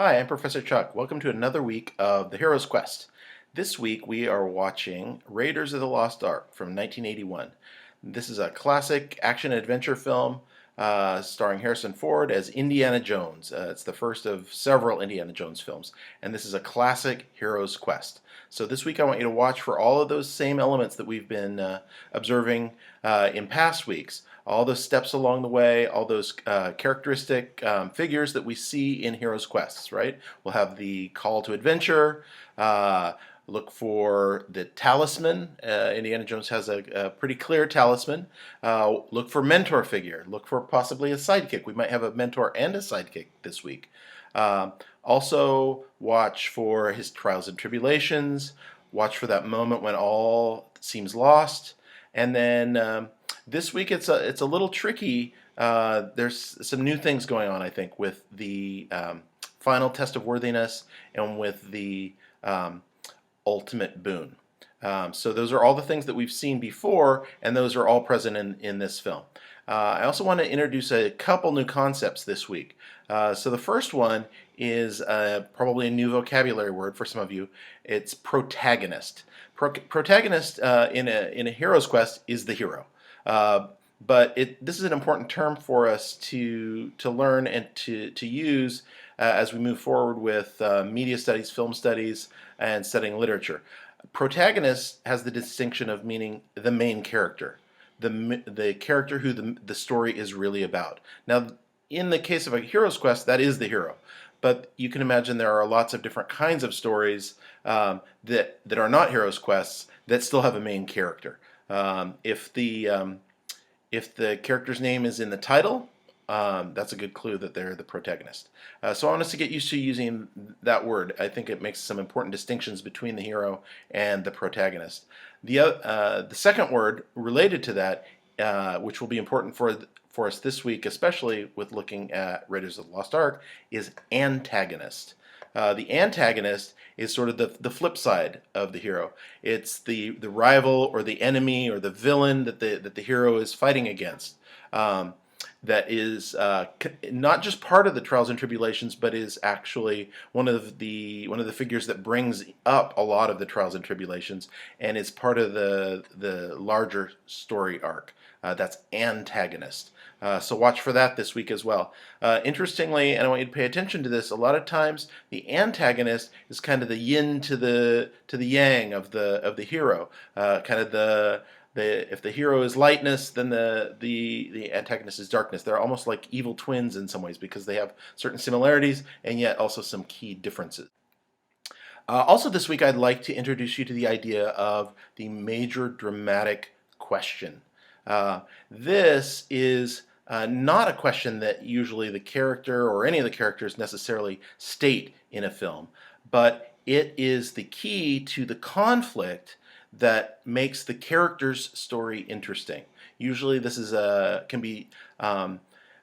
Hi, I'm Professor Chuck. Welcome to another week of The Hero's Quest. This week we are watching Raiders of the Lost Ark from 1981. This is a classic action-adventure film starring Harrison Ford as Indiana Jones. It's the first of several Indiana Jones films, and this is a classic hero's quest. So this week I want you to watch for all of those same elements that we've been observing in past weeks. All those steps along the way, all those characteristic figures that we see in heroes' quests, right? We'll have the call to adventure, look for the talisman. Indiana Jones has a pretty clear talisman. Look for mentor figure. Look for possibly a sidekick. We might have a mentor and a sidekick this week. Also, watch for his trials and tribulations. Watch for that moment when all seems lost. And then this week it's a little tricky. There's some new things going on, I think, with the final test of worthiness and with the ultimate boon. So those are all the things that we've seen before, and those are all present in this film. I also want to introduce a couple new concepts this week. So the first one is probably a new vocabulary word for some of you. It's protagonist. Protagonist in a hero's quest is the hero. But this is an important term for us to learn and to use as we move forward with media studies, film studies, and studying literature. Protagonist has the distinction of meaning the main character, the character who the story is really about. Now, in the case of a hero's quest, that is the hero. But you can imagine there are lots of different kinds of stories that are not hero's quests that still have a main character. If the character's name is in the title, that's a good clue that they're the protagonist. So I want us to get used to using that word. I think it makes some important distinctions between the hero and the protagonist. The second word related to that, which will be important for us this week, especially with looking at Raiders of the Lost Ark, is antagonist. The antagonist is sort of the flip side of the hero. It's the rival or the enemy or the villain that the hero is fighting against. That is not just part of the trials and tribulations, but is actually one of the figures that brings up a lot of the trials and tribulations, and is part of the larger story arc. That's antagonist. So watch for that this week as well. Interestingly, and I want you to pay attention to this, a lot of times the antagonist is kind of the yin to the yang of the hero. Kind of if the hero is lightness, then the antagonist is darkness. They're almost like evil twins in some ways because they have certain similarities and yet also some key differences. Also this week I'd like to introduce you to the idea of the major dramatic question. This is not a question that usually the character or any of the characters necessarily state in a film, but it is the key to the conflict that makes the character's story interesting. Usually this is can be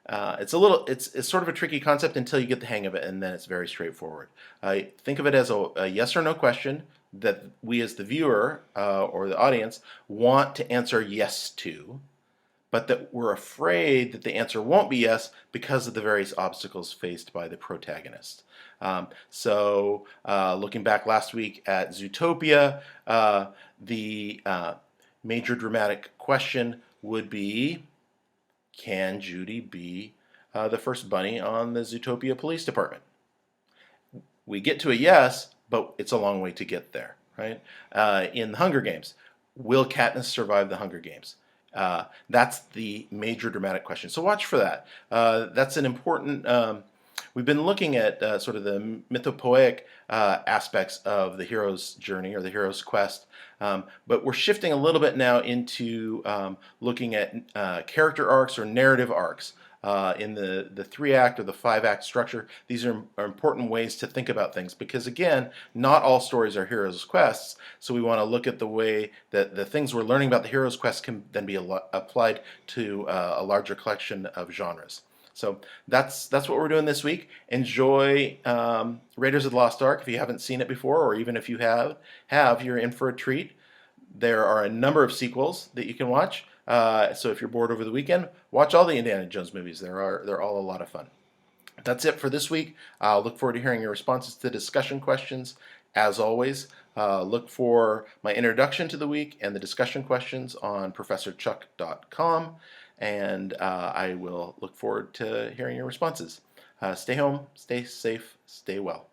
it's sort of a tricky concept until you get the hang of it, and then it's very straightforward. Think of it as a yes or no question that we as the viewer or the audience want to answer yes to, but that we're afraid that the answer won't be yes because of the various obstacles faced by the protagonist. Looking back last week at Zootopia, the major dramatic question would be, can Judy be the first bunny on the Zootopia Police Department? We get to a yes, but it's a long way to get there, right? In the Hunger Games, will Katniss survive the Hunger Games? That's the major dramatic question. So watch for that. That's an important. We've been looking at sort of the mythopoeic aspects of the hero's journey or the hero's quest, but we're shifting a little bit now into looking at character arcs or narrative arcs. In the 3-act or the 5-act structure, these are important ways to think about things because, again, not all stories are heroes' quests, so we want to look at the way that the things we're learning about the hero's quest can then be applied to a larger collection of genres. So that's what we're doing this week. Enjoy Raiders of the Lost Ark if you haven't seen it before, or even if you have, you're in for a treat. There are a number of sequels that you can watch. So if you're bored over the weekend, watch all the Indiana Jones movies. They're all a lot of fun. That's it for this week. I'll look forward to hearing your responses to discussion questions. As always, look for my introduction to the week and the discussion questions on ProfessorChuck.com, and I will look forward to hearing your responses. Stay home, stay safe, stay well.